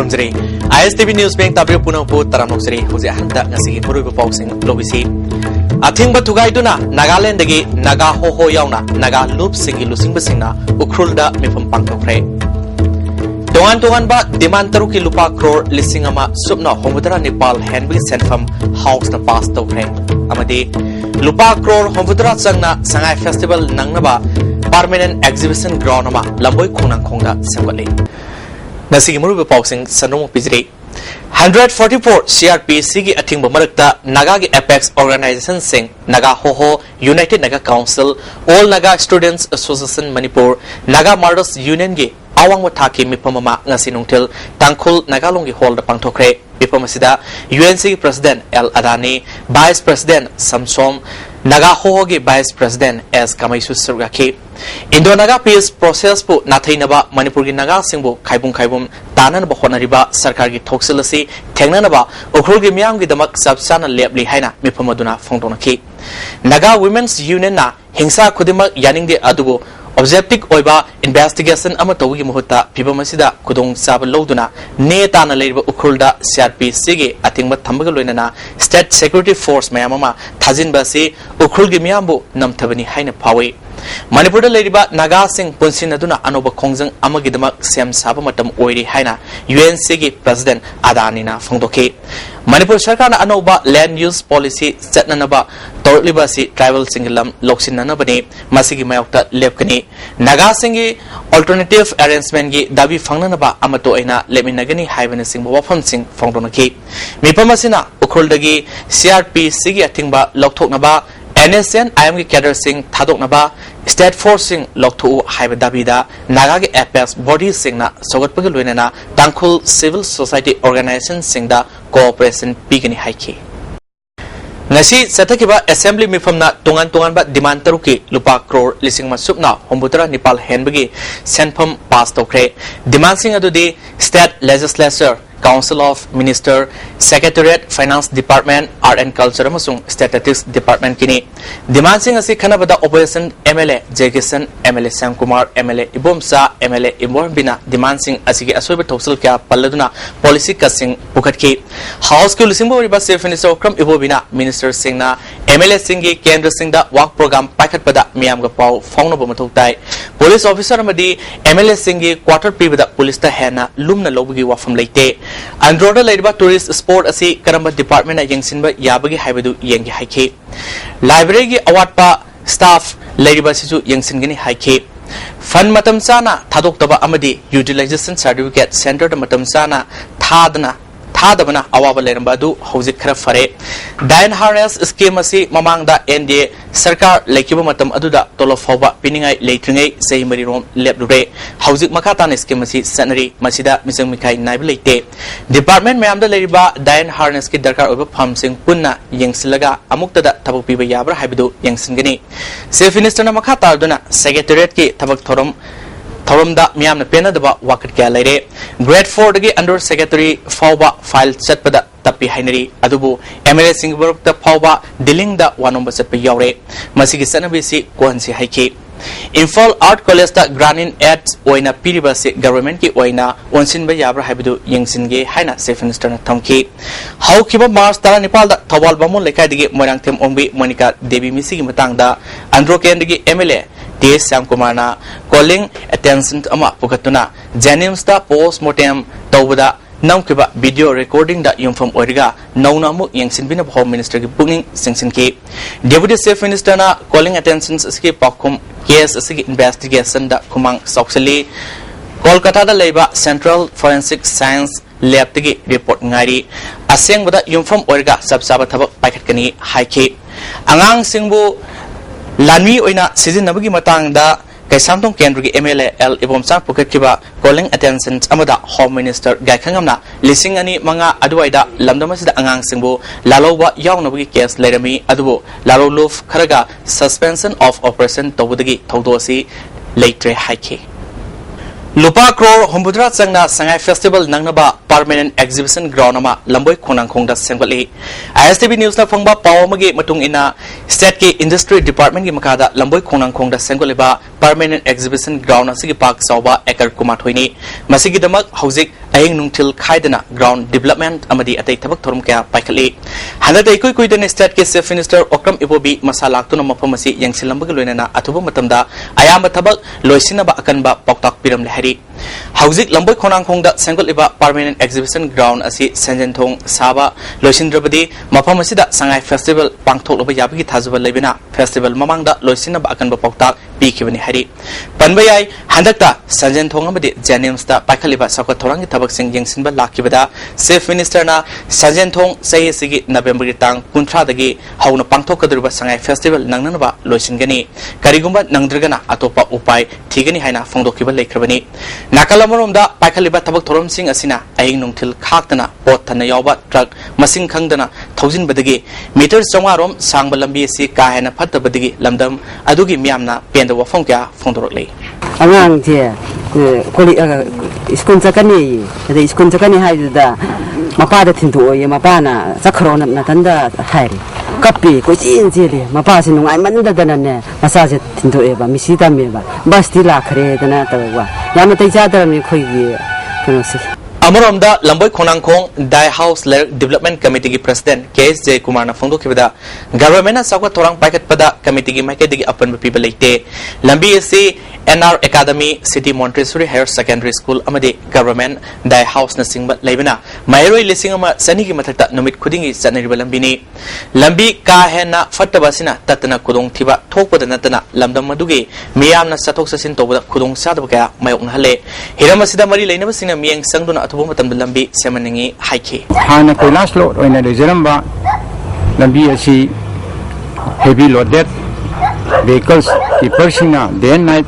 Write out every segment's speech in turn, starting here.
खुरुमजरी ISTV News Bank tabri punang pu taramnoksari huji handa ngasi muruiba pausing lobisi athing batugai duna Nagaland dagi naga ho yauna naga loop singi lusing basingna ukrulda mifam pangtokre Tongan ba demand taruki lupa crore listing ama subna homudra Nepal handbag senfam house na pass tokre amadi lupa crore homudra changna sangai festival nangna ba permanent exhibition ground ama lamboi khonang khongda sangwali Nasi muruba pausing sanong pijri 144 CRPC gi athing marakta Naga gi Apex Organization sing Naga Hoho United Naga Council All Naga Students Association Manipur Naga Marders Union gi awang wathaki mipamama ngasi nungtil tangkhul Nagalongi hall da pangthokre bipamasida UNC President L Adani Vice President Samsom Naga Hoho gi Vice President S Kamaisu Surgaki Indo Naga peace process pu nathainaba Manipur gi Naga singbu khaibum tananaba honariba sarkar gi thoksilasi thengnanaba ukrul gi miyam gi damak sabsana lepli haina mipamaduna phongdonaki Naga Women's Union na hingsa khudimak yaningde adubu objective oiba investigation ama tawgi muhutta pibamasida kudong sab loduna neta na leiba ukrulda CRPC gi atingba thambaga loinana state security force mayamama thajinba si ukrul gi miyambu namthabani haina phawi Manipur leriba Naga sing punsin aduna anoba khongjang amagi damak sem saba matam oiri haina UNC gi President Adani na phongdoki Manipur sarkar na anoba land use policy chatnanaba torliba si tribal singilam loksinanabani masigi mayokta lepkani Naga singi alternative arrangement gi dabi phangnanaba amato aina leminagani haibana singba wafam sing phongdonaki mipamasina ukhuldagi CRPC gi athingba lokthoknaba NSN IM gi cadre sing thadoknaba state force sing lokthu haiba dabida Naga gi Apex body sing na sogatpagi loinana tangkhul civil society organization sing da cooperation pigani haiki ngasi satakiba assembly mifamna tongan ba demand taruki lupa crore lising masupna hombutra Nepal henbagi senfam pass tokre demand sing adudi state legislature Council of Minister, Secretariat, Finance Department, Art and Culture, amasung Statistics Department kini. Demand sing asi khana bada opposition MLA Jagisan, MLA Sam Kumar, MLA Ibomsa, MLA Imor Bina. Demand sing asi ki asoiba thosal kya palladuna policy kasing pukat ki. House ki lising bo riba Chief Minister Okram Ibobina, Minister sing na MLA sing ki Kendra sing da work program pakat pada miyam ga pau phongno bo mathok tai. Police officer amadi MLA sing ki quarter p bada police ta hena lumna lobugi wafam leite. Androda laiba tourist sport asi karamba department na yengsinba yabagi haibadu yengi haike library gi award pa staff laiba sisu yengsingani haike fund matam sana thadok taba amadi utilization certificate center da matam sana thadabana awaba leramba du hojik khara fare dine harness scheme asi mamang da NDA sarkar lekiba matam aduda tolo fawba piningai leitringai sei mari rom leplure hojik makatan scheme asi sanari masida misang mikai naib leite department mayam da leriba dine harness ki darkar oba pham sing punna yengsilaga amukta da thabuk piba yabra haibidu yengsingani chief minister na makata duna secretariat ki thabak Thoramda miyam na pena daba wakat kya laire grade 4 dagi under secretary fawba file chatpada tapi hainari adubu MLA Singburg ta fawba dealing da wanomba chatpa yaure masigi sanabi si kohansi haiki Infal Art College ta granin ads oina piriba se government ki oina onsinba yabra haibidu yengsinge haina chief minister na thamki haukiba March tara Nepal da thawal bamon lekai dige moirangthem ombi Monica Devi misi gi matang da andro ken dige MLA T.S. Sam Kumar na calling attention ama pukatuna Janims da post-mortem tawbada namkiba video recording da yumfam oiriga nauna mu yengsinbina home minister ki booking singsinki deputy chief minister na calling attention ski pakum case ski investigation da kumang soksali Kolkata da leiba Central Forensic Science Lab tigi report ngari aseng bada yumfam oiriga sabsaba thabak paikatkani haike angang singbu Lanmi oina season nabagi matang da Kaisamtong Kendra ki MLA L Ibomsa Puket kiba calling attention amada Home Minister Gaikhangamna lising ani manga aduaida lamdamasida angang singbu lalowa yaw nabagi case lerami adubo lalo luf kharaga suspension of operation tawudagi thawdosi leitre haike Lupa crore Hombudra Sangna Sangai Festival Nangnaba Permanent Exhibition Ground ama Lamboi Khonang Khongda Sengwali ISTV News na phangba pawmagi matung ina State ki Industry Department ki makada Lamboi Khonang Khongda Sengwaliba permanent exhibition ground asigi park sauba ekar kumathoi masigi damak hauzik ayeng nungtil khaidana ground development amadi atai thabak thorum kya paikhali hanada ikoi koidane state ke chief minister okram ibobi masala tuna mafam asi yangsilambag loinana athuba matamda ayamba thabak loisinaba akanba paktak piram lehari hauzik lamboi khonang khongda sengol iba permanent exhibition ground asi sanjan thong saba loisindrabadi mafam asida sangai festival pangthok loba yabagi thajuba lebina festival mamangda loisinaba akanba paktak pikibani hari panbayai handakta sanjan thong amadi janims da paikhaliba sakwa thorangi thabak sing yengsinba lakibada chief minister na sanjan thong sahi sigi november tang 13 dagi hauna pangthok kadruba sangai festival nangnanaba loisingani karigumba nangdragana atopa upai thigani haina phongdokiba lekrabani nakalamoromda paikhaliba thabak thorom sing asina aying nungthil khaktana pot thana yawba truck masing khangdana thousand badagi meter songarom sangba lambi si ka hena phatabadagi lamdam adugi miyamna penda wafong kya phongdorok angang je koli iskun chakani de iskun chakani haida mapa da thindu ye mapa na sakhrona na tanda hairi kapi ko chin jeli mapa sin ngai manda dana ne masa je thindu e ba misi da me ba basti la khare dana tawa yama tai cha da me khoi gi kono si Amoromda Lamboy Konangkong Dai House Development Committee President KSJ Kumar na phongdo kibada government na sakwa thorang paikat pada committee gi maike digi apan people leite lambi ase NR Academy City Montessori Higher Secondary School amade government Dai House na singba leibana mairoi lising ama sani gi mathakta numit khudingi chanariba lambi ni lambi ka hena fattabasina tatna kudong thiba thokpada natana lamdam madugi miyamna sathok sasin tobada kudong sadaba kaya mayok na hale hiramasida mari leinaba singa miyeng sangduna athubo matam lambi semanengi haiki hana koilas lo oina de jeramba lambi asi heavy loaded vehicles ki persina day and night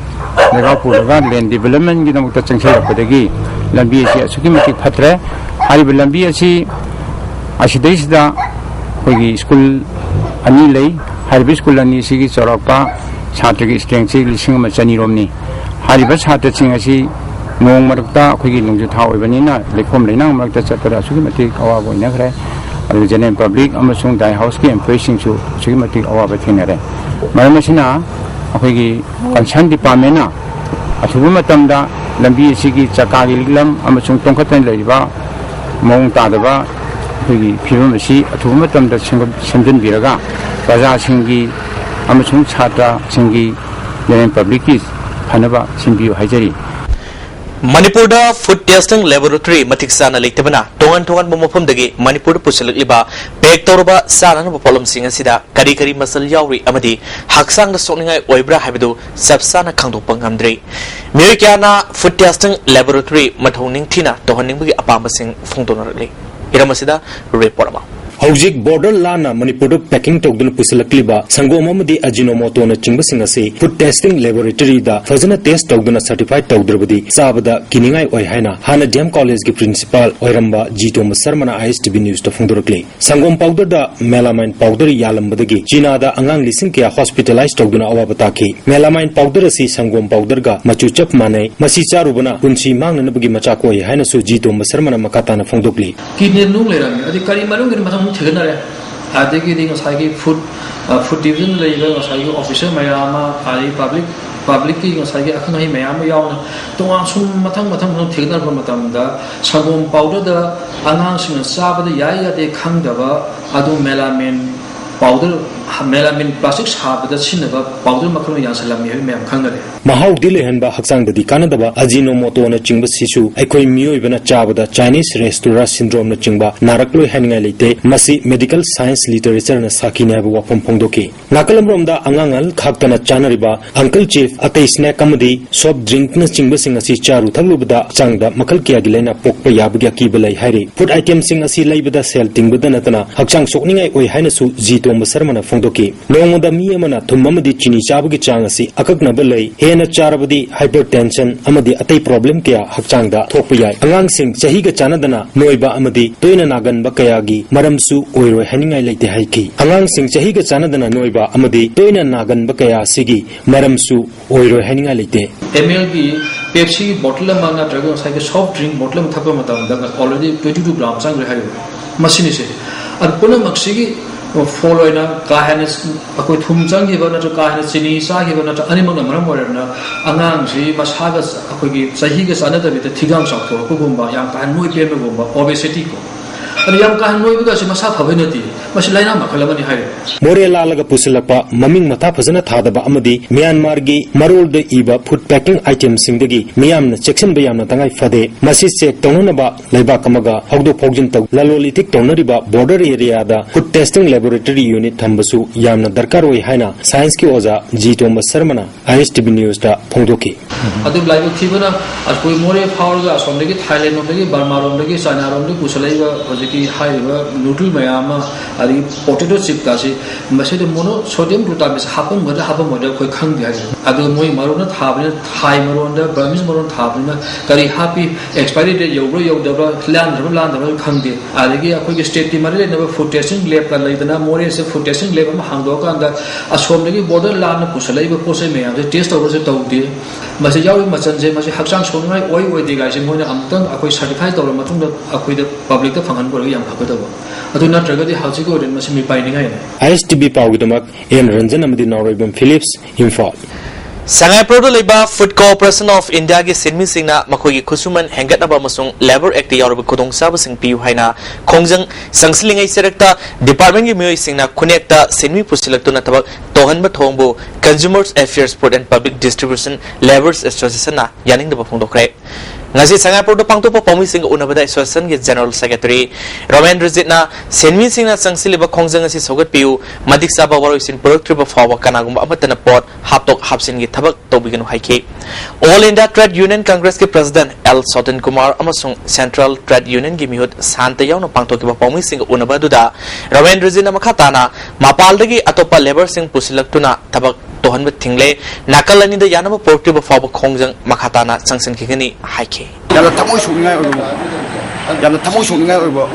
naga pulaga land development gi namukta changsai padagi lambi asi asuki mati phatre hari lambi asi asidaisda hogi school ani lei hari school ani sigi chorapa chhatra gi strength si lising ma chani romni hari ba chhatra ching asi nong marakta khogi nungju thaw oibanina lekhom leinang marakta chapara asuki mati awa boina khare adu general public amasung Dai House ki employees sing su asuki mati awa ba thinare maramasina khogi concern department na athubu matamda lambi sigi chakagi lam amasung tongkhatan leiba mong tadaba khogi phirum asi athubu matamda semjin biraga praja singi amasung chhatra singi general public ki phanaba simbiu haijari Manipur da food testing laboratory matiksana leitebana tongan bomofam dagi Manipur pusalakliba pek torba sana no problem singa sida kari masal yauri amadi haksang da sokningai oibra habidu sabsana khangdopang ngamdri Americana food testing laboratory mathongning thina tohaning bagi apamba sing phongdonarli iramasida report ama Hauzik border lana Manipur packing togdun pusalakliba sangom amadi ajinomoto na chingba singase food testing laboratory da fazana test togduna certified togdrabadi sabada kiningai oi haina hana DM college gi principal oiramba jito masarmana ISTB news to phongdorakli sangom powder da melamine powder yalambadagi china da angang lising kya hospitalized togduna awabata ki melamine powder asi sangom powder ga machu chap manai masi charubana punsi mangna nabagi macha ko haina su jito masarmana makata na phongdokli kidney nung leram adi kari malung gi mathang thigana adegi ding sagi food division leiga sagi officer mayama ari public ki sagi akhang hi mayam yauna tongang sum mathang thigna matamda sagom powder da angang sing sabada yaya de khangdaba adu melamine powder melamine plastic sabada sinaba powder makro yansalami hi mayam khangare mahau dile hanba haksang dadi kanadaba ajinomoto na chingba sisu aikoi mioi bana chabada Chinese restaurant syndrome na chingba narakloi haningai leite masi medical science literature na sakine ba wafam phongdoki nakalamromda angangal khaktana chanariba uncle chief atei snack amadi soft drink na chingba sing asi charu thaglubada changda makal kya gilena pokpa yabgya kibalai hairi food items sing asi leibada sel tingbada natana haksang sokningai oi haina su jito masarmana phongdoki nongmoda mi amana thumamadi chini chabgi chang asi akakna balai hena charabadi hypertension amadi atai problem kya hakchangda thokpa yai angang sing chahi ga chanadana noiba amadi toina nagan ba kaya gi maramsu oiroi haningai leite haiki angang sing chahi ga chanadana noiba amadi toina nagan ba kaya sigi maramsu oiroi haningai leite ml gi Pepsi bottle ma na dragon sai soft drink bottle thapa matam da already 22 grams sang re hayo machine se ar puna maksigi fall oina kahana akoi thum changi ba na kahana chini sa gi ba na ani mang maram morna angang si masaga akoi gi sahi ga sana da bit thigang sa ko gumba yang kan noi pe me gumba obesity ko ani yang kan noi ga si masa phabai nati mas laina ma khala mani hai more lalaga pusilapa maming matha phajana thadaba amadi Myanmar gi marul de iba food packing item singdagi miyamna chection bayamna tangai fade masi check tonuna ba laiba kamaga hogdo fogjin tau lalolitik tonari ba border area da food testing laboratory unit thambasu yamna darkar oi haina science ki oja G Thomas Sharmana ISTV news da phongdoki adu laiba thibana akoi more power ga somdagi Thailand omdagi Burma omdagi China omdagi pusalaiba hojiki haiba noodle mayama ari potato chip ka si mase de mono sodium glutamate hapam mada koi khang dia adu moi marona thabne Thai maronda Burmese maron thabna kari happy expiry date yo dabra land khang dia adigi akoi ge state timare ne food testing lab ka laidana more se food testing lab ma hangdo ka anda asomdagi border land pusalaiba pose me am test over se tawdi mase yawi machan je mase haksang songai oi diga se moina amtang akoi certify tawra matungda akoi de public ta phangan bor yam khakada ba adu na tragedi hauji ko ren mase mi pai ningai ISTV pawgidamak en Ranjan amadi Norway Phillips Imphal Sangai Pro Liba Food Corporation of India gi sinmi singna makhoi gi khusuman hengatnaba masung Labor Act yaurba khudong sab sing piu haina khongjang sangslingai serekta department gi mioi singna khunekta sinmi pusilaktuna tabak tohanba thongbu Consumers Affairs Food and Public Distribution Laborers Association na yaning da phongdokre ngasi Sangai Pro pangtopa pomi sing unabada association gi General Secretary Roman Rizit na sinmi singna sangsiliba khongjang asi sogat piu madik saba waroisin productive fawa kanagum amatana pot haptok hapsin gi thabak tobiganu haiki All India Trade Union Congress ke President L Sotin Kumar amasung Central Trade Union gi mihut santa yauna pangtokiba pomi sing unabaduda Ravendra Jina makhatana mapaldagi atopa labor sing pusilaktuna thabak tohan thingle nakalani da yanama portiba fawa khongjang makhatana sangsan khigani haiki yamna thamoi suningai oibo yamna thamoi suningai oibo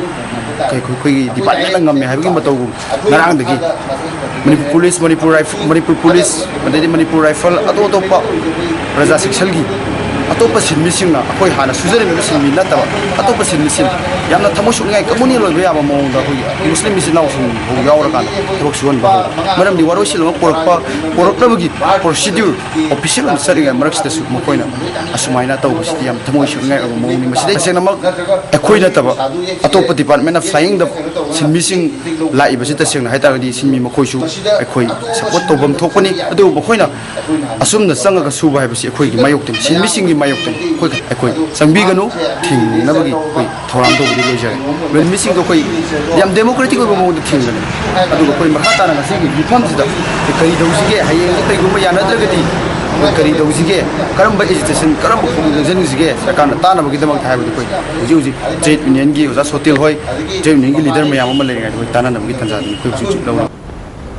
kai department ngam me haibgi matau ngarang dagi Manipur police madai Manipur rifle atopa raja section gi atopa sinmising na akoi hana sujare me sinmi na ta atopa sinmisin yamna thamoi suningai kamuni loibe aba mong da hoi muslim misinau sung ho yaura kan thok suan ba maram di waro silma porokna bagi procedure official on saringa marak sta su mokoina asumaina tau basti yam thamoi suningai aba mong ni maside sena mak akoi na ta ba atopa department of flying the sinmising lai ba sita sing hai ta di sinmi makoi su akoi support to bam thokpani adu mokoina asumna sanga ka su ba hai basi akoi gi mayok tin sinmising gi mayok tin akoi sangbi ganu thing na bagi koi thoram to budi loja when missing ko koi yam democratic ko mo thing na adu koi mahata na sigi reform sida kai dawsige hayeng tai gumba yana dragati kari dawsige karamba education karamba communication sige sakana tana bagi damang thai budi koi uji trade union gi uja hotel hoi trade union gi leader mayam ma lenga koi tana na bagi tanza koi chu lawa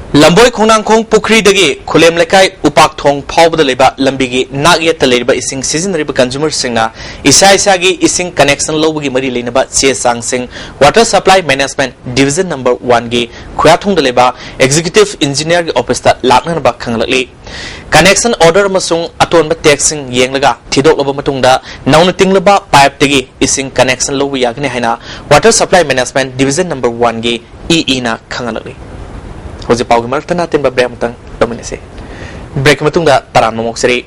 Lamboi khonang khong pukri dagi khulem lekai upak thong phawbda leba lambigi nagya taleriba ising seasonary consumer singna isa gi ising connection lobgi mari leinaba che sang sing water supply management division number 1 gi khyathong da leba executive engineer gi office ta lakna ba khanglakli connection order masung aton ba taxing yenglaga thidok loba matungda nauna tinglaba pipe tagi ising connection lobu yagni haina water supply management division number 1 gi ee na khanglakli Hoje pau gi martana temba brem tang dominese break matungda taran momok seri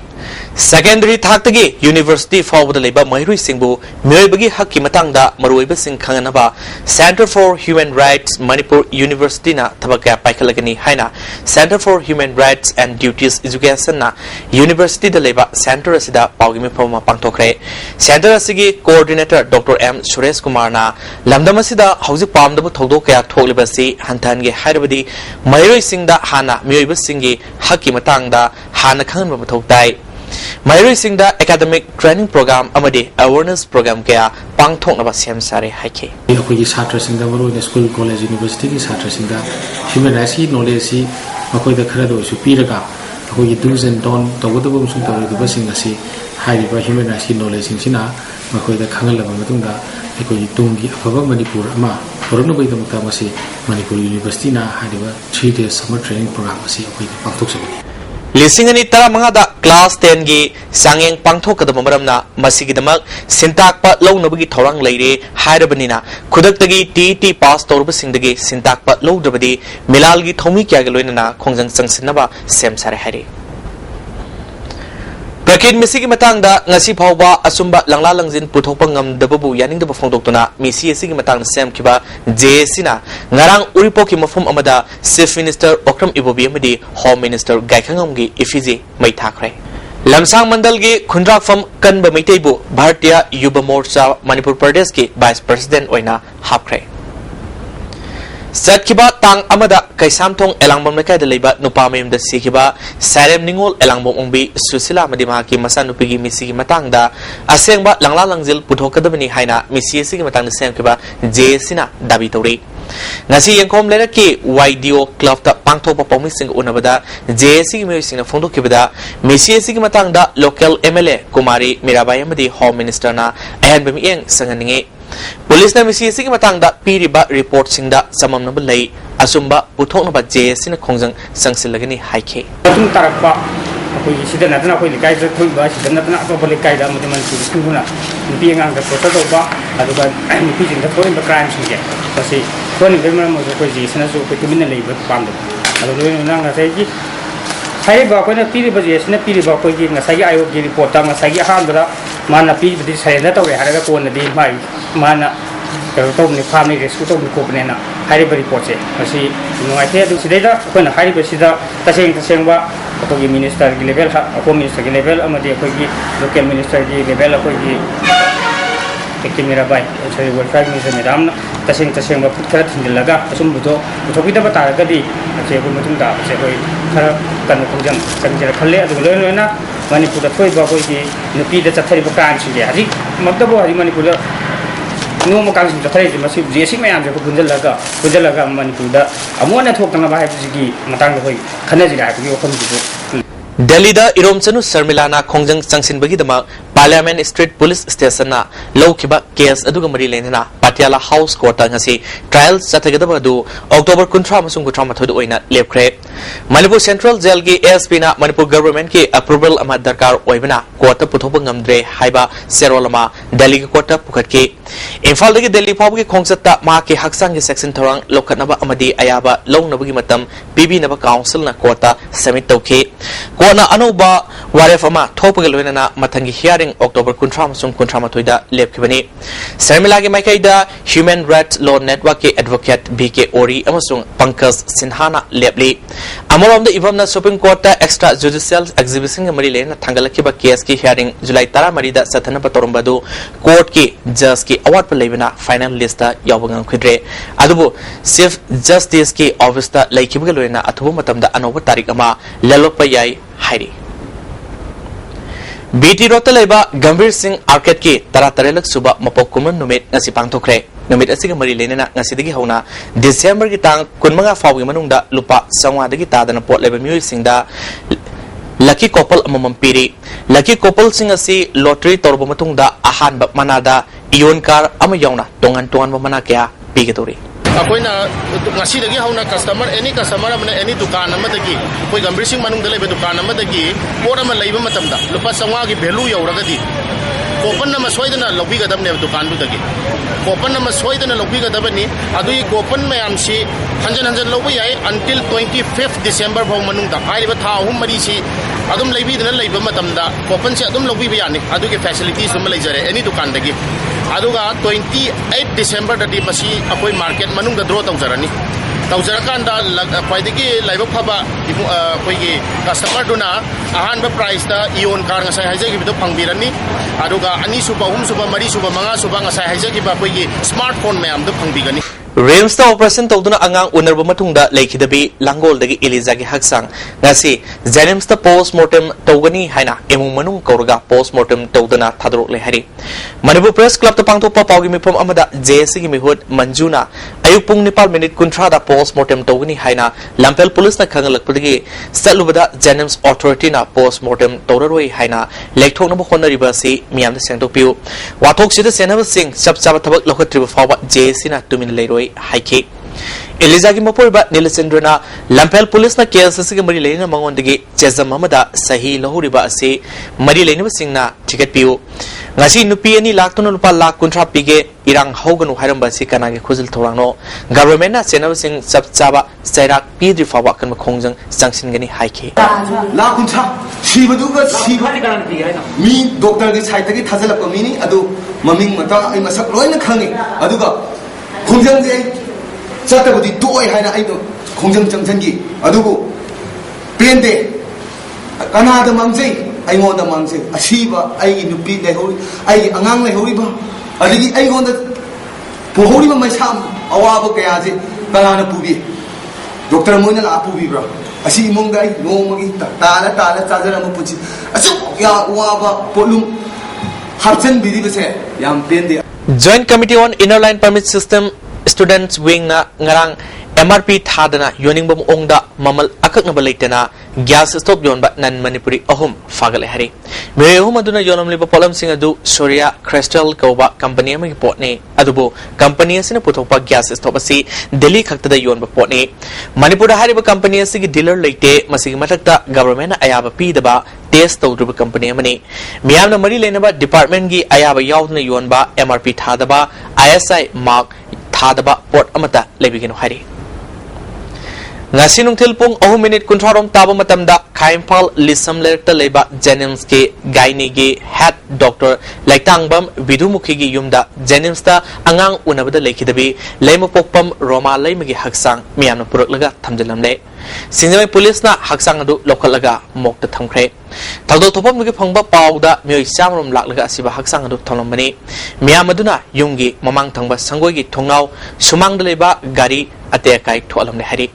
secondary thaktagi university forward leba mairui singbu myoibagi hakki matangda maruiba sing khanganaba Center for Human Rights Manipur University na thabaka paikhalagani haina Center for Human Rights and Duties Education na university da leba center asida paugi me phoma pangthokre center asigi coordinator Dr. M Suresh Kumar na lamdam asida hauji pamdabu thogdo kaya thogliba si hantan ge hairabadi mairui singda hana myoiba singi hakki matangda hana khangan ba thoktai Mairi Singda academic training program amadi awareness program kaya pangthok na sem sare haike akoi chhatra singda maro school college university ki chhatra singda human rights ki knowledge si akoi da khara do su piraga akoi do's and don't togodabum sung tawriba sing asi haiba human rights ki knowledge sing sina akoi da khangalaba matungda akoi tungi afaba Manipur ama porona bai damta masi Manipur University na haiba 3 days summer training program asi akoi pangthok sabani Lisingani Taramangada Class 10 gi Sangeng Pangtok the Maramna, Masigidamak, Sintakpa Low Nobagi Torang Lady, Hyderbanina, Kudaktagi TT Pass Torbasing the Gay, Sintakpa Low Dabadi, Milalgi Tomi Kagaluina, Kongang Sansinaba, Sam Sarahari. Prakid Misiki Matanga, Nasi Pauba, Asumba, Langlalangzin, Putopangam, the Babu, Yaning the Bafondokuna, Missy Sigi Matang, Sam Kiba, J. Sina, Narang Uripoki Mafum Amada, Chief Minister Okram Ibobiamadi, Home Minister Gaikangamgi, Ifizi, Maitakre. Lamsang Mandalgi, Kundrak from Kanba Mitebu, Bhartia, Yuba Morcha, Manipur Pradesh, Vice President Oina, Hapkre. Satkiba Tang Amada, Kaisamtong, Elangbom Meka the Liba, Nupamim the Sikiba, Sarem Ningol, Elangbom Umbi, Susila Madimaki, Masanupigi, Missigi Matanga, Asengba, Langla Langzil, Putokadabini Haina, Missi Sigimatang the Samkiba, J. Sina, Dabitori. Nasi Yankom Leraki, YDO Club the Pangtopa Pomising Unabada, J. Sigiming a Fondo Kibada, Missi Sigimatanga, local MLA, Kumari, Mirabayamadi, Home Minister na, and Bimiang Sanganinge. Police na Missy Sigimatanga, Piriba report Sinda, Samam Nabalay, Asumba, Putonaba J. Sina Kongang, Sangsilagani Hike. Tarapa, we sit another way, the guys that put by the Natapoli Kaida, Mutimana, being on the Potoba, and repeating the point of crimes again. So, see, 20 women was a position as a criminal labor found. I don't know, say, Hai Bako, a Piri position, a Piri Bako, giving a Saga, I will give report, a Saga Handra, Mana P. This had that way, I had a phone a day, my Mana. Told the family rescue to Copenhagen, Harry report. I see, I tell you today when a Harry Besida, Tasing Tasemba, a minister level, a home minister level, Amadi local minister level, a camera by, so you will try Mr. Madame, Tasing Tasemba put carrots in the Laga, Sumbuto, Topita Batagadi, a Chebumutunda, Kanakujan, Sanjara Kale, the Luna, Manipur, the Toy Baboy, the P. That's a terrible crime. She Magdabo, Manipur. No more countries to trade, massive Jessy Mayam, Pundalaga, Manipur, Amona talking about Hagi, Matango, Kanadi, you open to Delhi da Iromsanu Sarmilana Kongjang Sangsin Bagidama, Parliament Street Police Station na, Low Kiba, Kias Adugamari Lena, Patiala House Court Angasi, Trials Satagadabadu, October Kuntra Masungutama to the Oina, Lepre. Manipur Central Zelgi ASP na Manipur Government ki approval Amad Darkar Oibana, Quarter Putopangam Dre, Haiba, Serolama, Delhi Quarter Pukatki. In Faldi Delhi Public Kongsata, Maki Haksangi Section Torang, Lokanaba Amadi Ayaba, Long Nabugi Matam, PB Naba Council na Quarter, Semitoke. Kona Anoba, Warefama, Topagaluna, Matangi hearing October Kuntram Sum Kuntramatoida, Lepkibani. Sermilagi Makaida, Human Rights Law Network Advocate BK Ori, Amasung, Pankers Sinhana, Lepli. Amoram the Ivamna Supreme Court Extra Judicial Exhibition Marilena, Tangalakiba KSK hearing, July Tara Marida, Satana Patorumbadu, Court Ki, Juski, Award Palevina, Final Lista, Yabangan Kudre, Adubu, Chief Justice Ki, Ovista, Laikibugaluna, Atumatam, the Anova Tarikama, Lelopayai, Heidi. BT Rotaleba, Gambir Singh Arcade Ki, Taratarelak Suba, Mapokuman Numit, Nasipang Tokre, Numit Asiga Marilena, Nasidigi Hona, December Gitang, Kunmanga Fawi Manunda, Lupa, Sangwa de Gita, and a port level music da Lucky Couple Amampiri, Lucky Couple Sing a sea, Lottery Torbomatunda, Ahan Manada, Ion Car, Amayona, Tongan Tuan Manakea, Bigatori. Akoina ngasidagi hauna customer any dukan amadagi koi gambrising manung dalai dukan amadagi pora ma leiba matamda lupa sangwa gi value yauragadi coupon na soidana lobi gadamne dukan du dagi coupon na soidana lobi gadabani adui coupon mayam si hanjan lobi yai until 25th December bau manungda aiba tha hum mari si adum leibi dana leiba matamda coupon se adum lobi bayani adugi facilities sum leijare any dukan dagi aduga 28 December dadi masi akoi market manungda draw tawjarani tawjarakanda kwaidagi laiba phaba koigi customer duna ahanba price da ion car ngasai haijagi bido phangbirani aduga ani suba hum suba mari suba manga suba ngasai haijagi ba koigi smartphone mayam do phangbigani Rims the operation Toduna Angang Unerbamatunda Lake the Langol the Elizagi Haksang Nasi Zenims the post mortem Togani Haina Emumanung Korga post mortem Todana Tadro Lehari Manipur Press Club the Pangto Papagimi from Amada Jesigi Hood Manjuna Ayupung Nepal Minute Kuntrada post mortem Togani Haina Lampel Police na Kangalak Pudigi Salubada Zenims Authority na post mortem Toroi Haina Lake Tonabo Honda Ribasi Miam the Santo Pew Watok Sita Senava Singh Sub Sabatabak Local Tribu Forward Jesina 2 minute later Hike. Eliza ki mapuriba Nilisindruna Lampel police na KSS ki mari leina mangondagi Chezam Mamada Sahi Lahuriba ase mari leina singna ticket piu ngasi nupi ani laktuna lupa lak kuntra pige irang haugan hairamba si kanagi khuzil thorangno government na senab sing sab chaba sairak pidri fawa kan khongjang sangsin gani haike la kuntra sibaduga siba mi doctor gi site gi thajala pa mini adu maming mata ai masak loina khangi aduga khongjang ge chatabudi toy haina ai do khongjang changchangi adugo pende kanada mangjai ai ngonda mangjai asiba ai nupi nei hori ai angang nei hori ba adigi ai ngonda pohori ma maisam awaba kaya je kanana pubi doctor moina la pubi bra asi imong dai no magi tala chajara ma puchi asu ya waba polum harchen bidi bese yam pende Joint Committee on Inner Line Permit System Students Wing na ngarang MRP thadana yoning bom ongda mamal akak na balaitena gas stop yon ba nan Manipuri ahum fagale hari me ahum aduna yonam liba polam sing adu Surya Crystal koba company ma pot ne adubo company asina puthokpa gas stop asi Delhi khakta da yon ba pot ne Manipur hari ba company asi gi dealer leite masigi matakta government ayaba pi daba test tawdruba company amani miyamna mari lenaba department gi ayaba yawdna yon ba MRP thadaba ISI mark thadaba port amata lebigino hari ngasi nungthil pung 2 minute kunthrom taba matamda Khaimphal Lisam lerta leba Jennings ke gaini ge head doctor Laitangbam Vidumukhi gi yumda Jennings ta angang unabada lekhidabi leima pokpam Roma leimagi haksang miyamna puraklaga thamjalamle sinjamai police na haksang adu lokalaga mokta thamkhre thagdol thopam gi phangba pawda myoi samrom laklaga asiba haksang adu thamlamani miyam aduna yumgi mamang thangba sangoi gi thongnau sumangda leba gari ate kai tholamne hari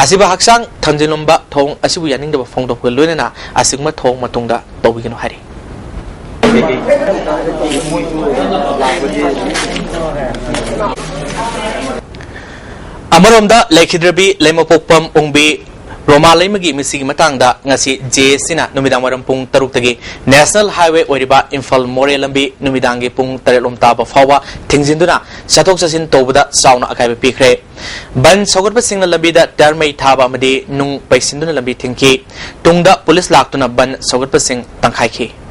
asiba haksang thanjilomba thong asibu yaningda phongdo loinana asigma thong matungda tawigino hari Amaromda Lekhidrabi Lemopokpam Ungbi Roma Lemagi Misigi Matangda ngasi JSina numidang waram pung taruk tagi National Highway Oriba Infal More Lambi numidangi pung tarelom taba fawa tingzinduna satok sasin tobada sauna akaiba pikre ban sogotba singna lambida darmai thaba madi nung paisinduna lambi tingki tungda police laktuna ban sogotba sing tangkhaiki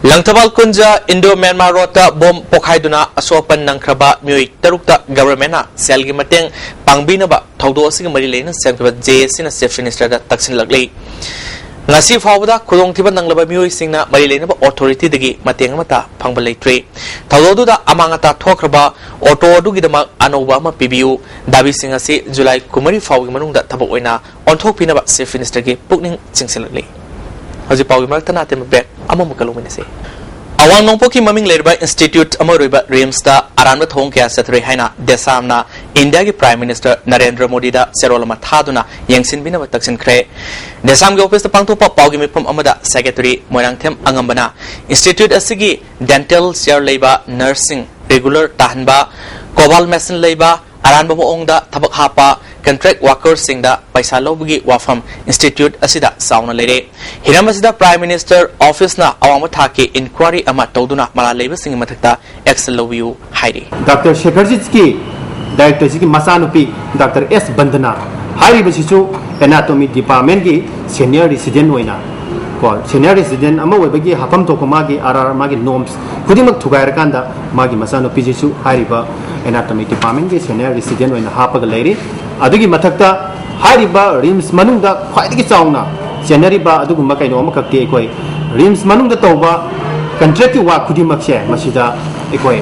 Langtabal Kunja Indo Myanmar Rota bom pokhaiduna asopan nangkraba myoi tarukta government na selgi mateng pangbina ba thawdo asig mari leina sengba JSina Chief Minister da taksin lagli ngasi fawda khudong thiba nanglaba myoi singna mari leina ba authority dagi mateng mata phangba leitre thawdo da amangata thokraba auto du gidama anoba ma pibiu dabi singa si July kumari fawgi manungda thabok oina onthok pina ba Chief Minister gi pukning chingsilagli Haji Pawi Martana tem back amam kalumine se awang nongpo ki maming lerba institute amoroiba rims da aranba thong kya satre haina desamna India ki Prime Minister Narendra Modi da serolama thaduna yengsin bina taksin khre desam ge office da pangto pa pawgi mipam amada secretary moirang them angambana institute asigi dental share leba nursing regular tahanba cobal machine leba aranba ongda thabak hapa contract workers singda paisa lobgi wafam institute asida sauna lere hiram asida Prime Minister office na awama thake inquiry ama tawduna mala leba sing mathakta action lobiu hairi Dr. Shekarjit ki director ki masanupi Dr. S Bandana hari basisu anatomy department ki senior resident oina ko senior resident ama webagi hafam to ko magi RR magi norms kudimak thugair kanda magi masanupi jisu hari ba anatomy department ki senior resident oina hapaga leiri adugi mathakta hariba rims manungda khwaidagi chauna senari ba adugumba kaino amakakti ekoi rims manungda tawba contract ki wa khudimak se masida ekoi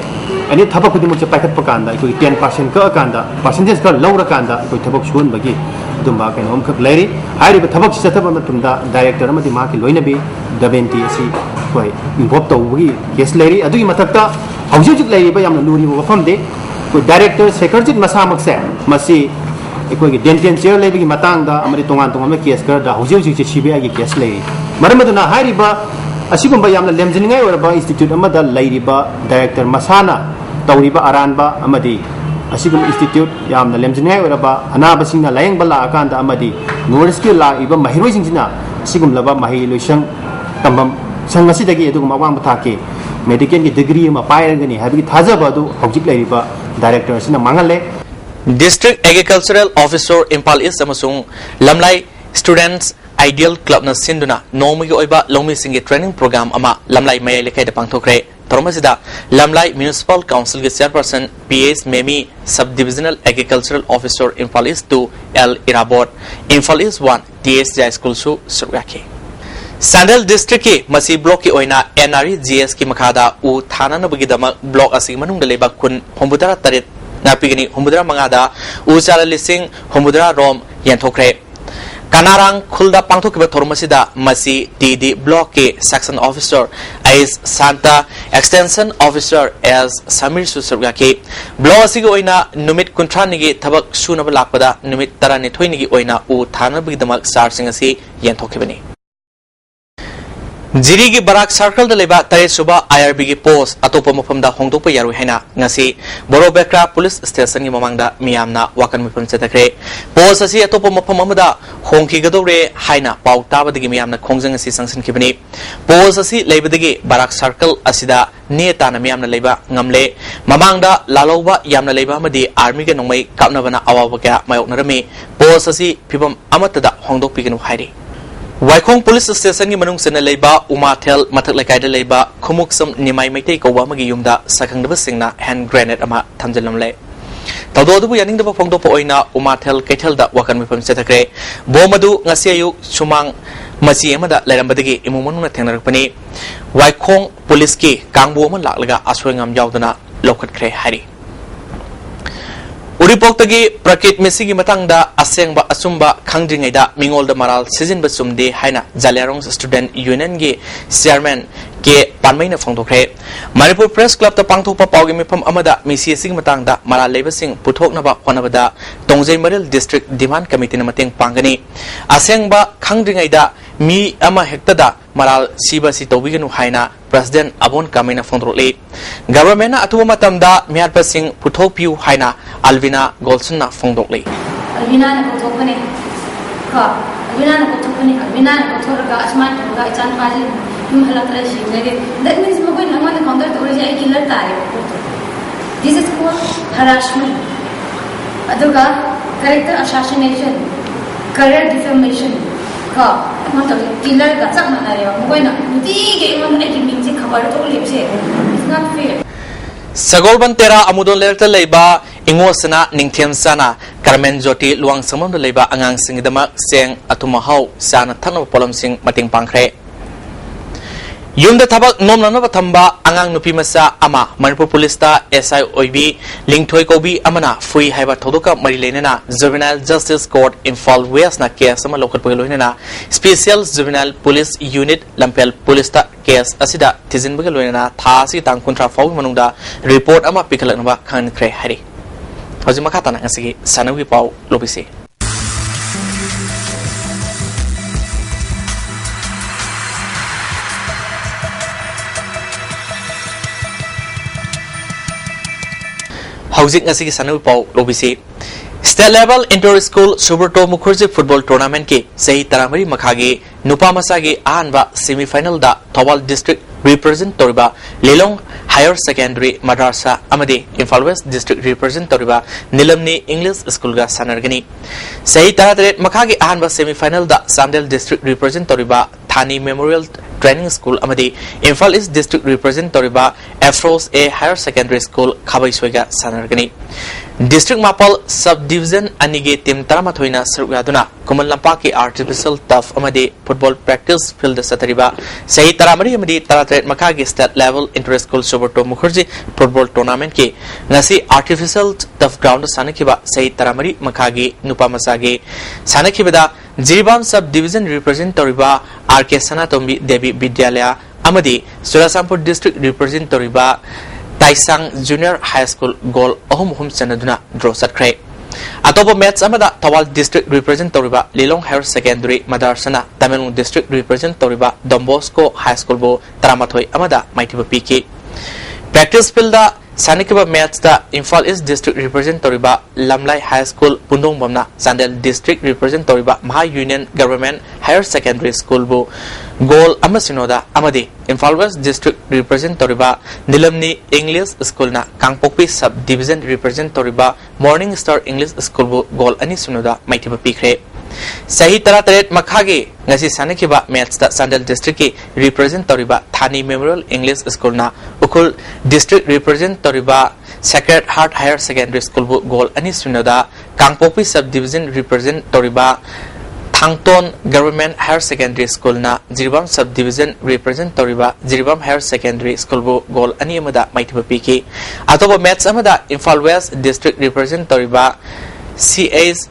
ani thaba khudimak se paikhat pakanda ekoi 10% ka kanda percentage ka lawra kanda ekoi thabak suon bagi dumba kaino amakak leiri hariba thabak se thaba matunda director amadi ma ki loinabi daventi asi koi involve tawgi yes leiri adugi mathakta haujuk leiri ba yamna luri ba famde ko director secretary masamak se masi ekoi dental chair lebigi matangda amari tongan tongan case kar da hujeu ji CBI gi case lei maramaduna hariba asigumba yamna lemjningai oraba institute amada leiriba director masana tawriba aranba amadi asigum institute yamna lemjningai oraba anaba singna layeng bala akanda amadi north skill la iba mahiroi singina asigum laba mahi loisang tambam sangasi dagi edugum awang bathake medical ki degree ma pairangani habi thajaba du hojik leiriba director sina mangale District Agricultural Officer Impal East amasung Lamlai Students Ideal Club na sinduna nomagi oiba lomi singi training program ama Lamlai Mayai lekai da pangthokre Tormasida Lamlai Municipal Council ke Chairperson PS Memi Subdivisional Agricultural Officer Impal East 2 L Irabot Impal East 1 TSJ School su surgaki Sandal District ki masi block ki oina NRE GS ki makada u thana na bagidama block asing manung da leba kun hombudara tarit napigini hombudara mangada u chala lising hombudara rom yanthokre Kanarang khulda pangthokiba thormasida masi DD block ke section officer as Santa extension officer as Samir Susurgaki block asigi oina numit kuntrani gi thabak sunaba lakpada numit tarani thoini gi oina u thana bidamak sarsing asi yanthokibani Jiri gi barak circle da leba tare suba IRB gi post atopa mafamda hongdokpa yaru haina ngasi Borobekra police station gi mamangda miyamna wakan mifam chetakre post asi atopa mafam amada hongki gadore haina pau tabadagi miyamna khongjang asi sangsin kibani post asi lebadagi barak circle asida neta na miyamna leba ngamle mamangda laloba yamna leba amadi army ga nongmai kapnabana awawa kya mayoknarami post asi phibam amatada hongdokpiganu hairi Waikong Police Station ki manung sena leiba Umathel mathak lekai da leiba khumuksam nimai maitai ko wamagi yumda sakhangdaba singna hand grenade ama thamjalam le tawdo du yaning da phongdo po oina Umathel Kethel da wakan mifam setakre bomadu ngasi ayu sumang masi amada lairambadagi imumanuna thengnarakpani Waikong Police ki kangbo ma laklaga aswengam yaudana lokhatkre hari Uripoktage Prakit Mesigi Matangda Asengba Asumba Kangdringaida Mingol the Maral Season Basumde Haina Zalarong Student Union Ge Chairman Ge Panmaina Fongtokre Manipur Press Club the Pangthopa Pawgimi Pam Amada Misi Sig Matangda Maral Labasing Puthoknaba Honabada Tongzai Maril District Demand Committee Namateng Pangani Asengba Kangdringaida Mi Ama Hektada Maral Siba Sitobiganu Haina President Abon Kamina Fondrole Government Atuma Matamda Miarpasing Puthopiu Haina Alvina Golsona Fondokle Alvina na Putopane Alvina na Putopane Alvina na Putoraga Asman Tuga Chan Paji Halatra Shingari that means Mogan Haman the counter to a killer type This is called harassment Aduga character assassination career defamation Killer got some area when it's not fair. Sagolban Tera Amudon Lerta Leba, Ingosana, Ningtiam Sana, Carmen Joti, Luang Samon the Leba, Angang Singdama, Sang Atumahau, Sana Tano Polom Sing, Mating Pankre. Yum the Tabak Nomnova Tamba, Angang Nupimasa, Ama, Manipur Polista, SI OIB, Ling Toikobi, Amana, Free Haiba Todoka, Marilena, Juvenile Justice Court, Infal Westna, Kiasama Local Polina, Special Juvenile Police Unit, Lampel Polista, Kias Asida, Tizin Bugalina, Tasi, Tang Contra Fog Manunda, Report Ama Picalanova, Kan Cre Harry. Hozimakatan, Asigi, Sanawi Pau, Lobisi. Housing asigi sanu pau lobisi State level inter school Subrto Mukherjee football tournament ke sahi taramari makhage nupa masage anba semi final da Thawal district represent toriba Lelong higher secondary madrasa amadi Imphal West district represent toriba Nilamni English school ga sanargani sahi taradre makhage anba semi final da Sandel district represent toriba Thani Memorial Training School amadi Imphal East district represent toriba Afros A higher secondary school Khabaiswega sanargani District Mapal subdivision anige tim taramathoina sarukaduna Kumal Lampaki artificial turf amadi football practice field satariba sahi taramari amadi taratret makagi state level inter school Subrto Mukherjee football tournament ke ngasi artificial turf ground sanakiba sahi taramari makagi nupa masage sanakibada Jiribam subdivision represent toriba RK Sanatombi Devi Vidyalaya amadi Surasampur district represent toriba Taisang Junior High School goal Ohum Sanaduna draw satkre. Atopo match amada Thawal district represent toriba Lelong Higher Secondary Madarsana Tamil district represent toriba Don Bosco High School bo Taramathoi amada Maitiba PK. Practice field da Sanikaba match da Imphal East District represent Toriba Lamlai High School Pundong Bamna Sandel District represent Toriba Maha Union Government Higher Secondary School bu goal amasinoda amadi Imphal West District represent Toriba Nilamni English School na Kangpokpi Sub Division represent Toriba Morning Star English School bu goal ani sinoda maitiba pikre Sahi Tarat Makagi Nasi Sanikiba match da Sandel District ki represent Toriba Thani Memorial English School na Ukul District represent Toriba Sacred Heart Higher Secondary School bu goal ani sinoda Kangpokpi Sub Division represent Toriba Thangton Government Higher Secondary School na Jiribam Sub Division represent Toriba Jiribam Higher Secondary School bu goal ani amada maitiba piki atoba match amada Imphal West District represent Toriba CA's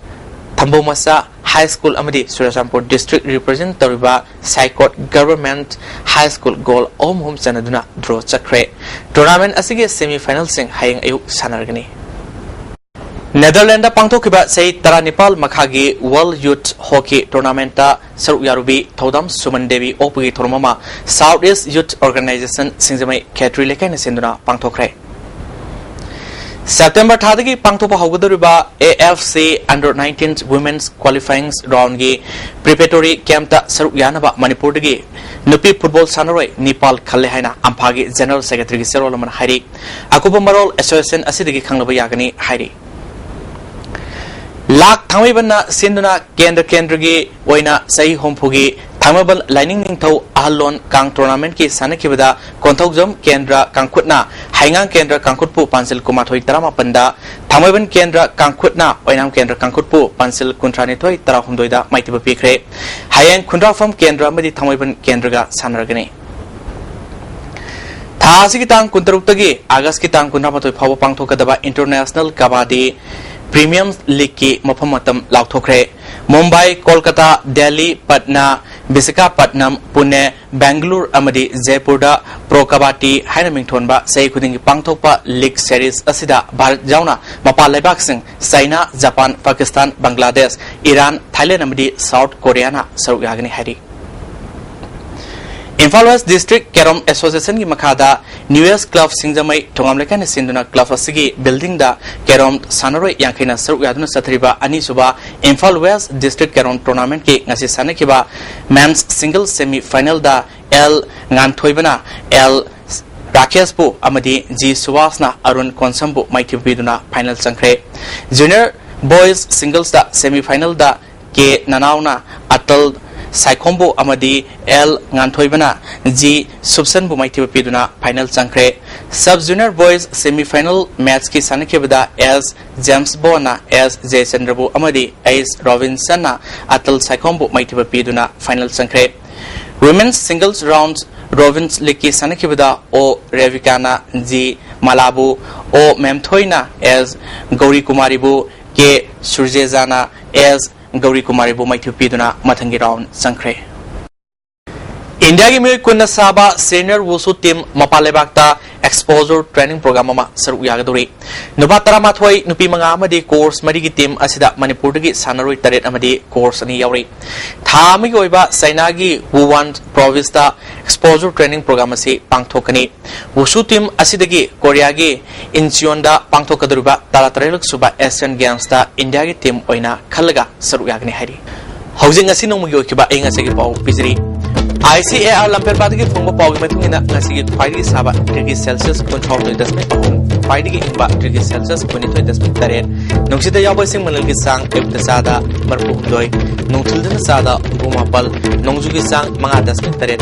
Thambomasa High School amadi Surasampur District represent Toriba Saikot Government High School goal home sanaduna draw chakre tournament asige semi final sing hayang ayuk sanargani Netherlands pangthokiba sei Taranipal Makhagi World Youth Hockey Tournament ta Saruk Yarubi Thodam Suman Devi Opugi Thormama Southeast Youth Organization Singzamai Katri Lekai Sinduna pangthokre September Thadagi Pangthopa Hogaduriba AFC Under 19 Women's Qualifying Round gi Preparatory Camp ta Saruk Yanaba Manipur dagi Nupi Football Sanaroi Nepal Khalle haina Amphagi General Secretary gi Serolaman Hairi Akuba Marol Association asidagi khanglaba yagani Hairi Lak Thamibana Sinduna Kendra gi Oina Sahi Hompugi Thamabal Lining Ningthau Ahalon Kang Tournament ki Sanakibada Konthokjam Kendra Kangkutna Haingang Kendra Kangkutpu Pansil Kumathoi Tarama Panda Thamaban Kendra Kangkutna Oinam Kendra Kangkutpu Pansil Kuntrani Thoi Tarahumdoida Maitiba Pikre Hayang Kundrafam Kendra Madi Thamaban Kendraga Sanaragani Thasi ki tang kuntaruktagi August ki tang kunramatoi phawa pangthokadaba International Kabaddi Premium League ki mafamatam lauthokre Mumbai, Kolkata, Delhi, Patna, Visakhapatnam, Pune, Bangalore, Amadi, Jaipur da Pro Kabaddi haina mingthonba sei khudingi pangthokpa League Series asida Bharat jauna mapa laibak sing China, Japan, Pakistan, Bangladesh, Iran, Thailand amadi South Korea na saruk yagani hari Imphal West District Kerom Association ki makhada Newest Club Singzamai Thongamlekan Sinduna Club asigi building da Kerom Sanaroi Yankina saruk yaduna sathriba ani suba Imphal West District Kerom Tournament ki ngasi sanakiba men's single semi final da L Nganthoibana L Rakeshpu amadi G Suwasna Arun Konsambu maithibiduna final changkre Junior Boys Singles da semi final da K Nanauna Atal Saikombo Amadi L Nganthoibana G Subsan bu maitiba piduna final changkre Sub Junior Boys semi final match ki sanakibada S James Bona S J Chandrabu Amadi S Robinson na Atal Saikombo maitiba piduna final changkre Women's singles rounds Robins Liki sanakibada O Revikana G Malabu O Memthoina S Gauri Kumaribu K Surjezana S Gauri Kumari bu maithupiduna mathangi round sangkre India gi mi kunna saba senior wusu team mapalebakta exposure training program ama saruk yagaduri nuba taramathoi nupi manga amadi course mari gi team asida Manipur gi sanaroi taret amadi course ani yauri thami gi oiba China gi Wuhan province da exposure training program asi pangthokani wusu team asidagi Korea gi Incheon da pangthokaduriba taratareluk suba Asian Games da India gi team oina khalaga saruk yagni hari housing asi nongmugi okiba enga segi pau pizri ICAR Lamper Badagi from Pog Matuna Nasi 5 Saba degree Celsius control to Desmond 5 degree Celsius 22 Desmond Taren Noxida Yabasing Manalgi Sang Ebtasada Marpuk Doi Nongchildren Sada Bumapal Nongjugi Sang Manga Desmond Taren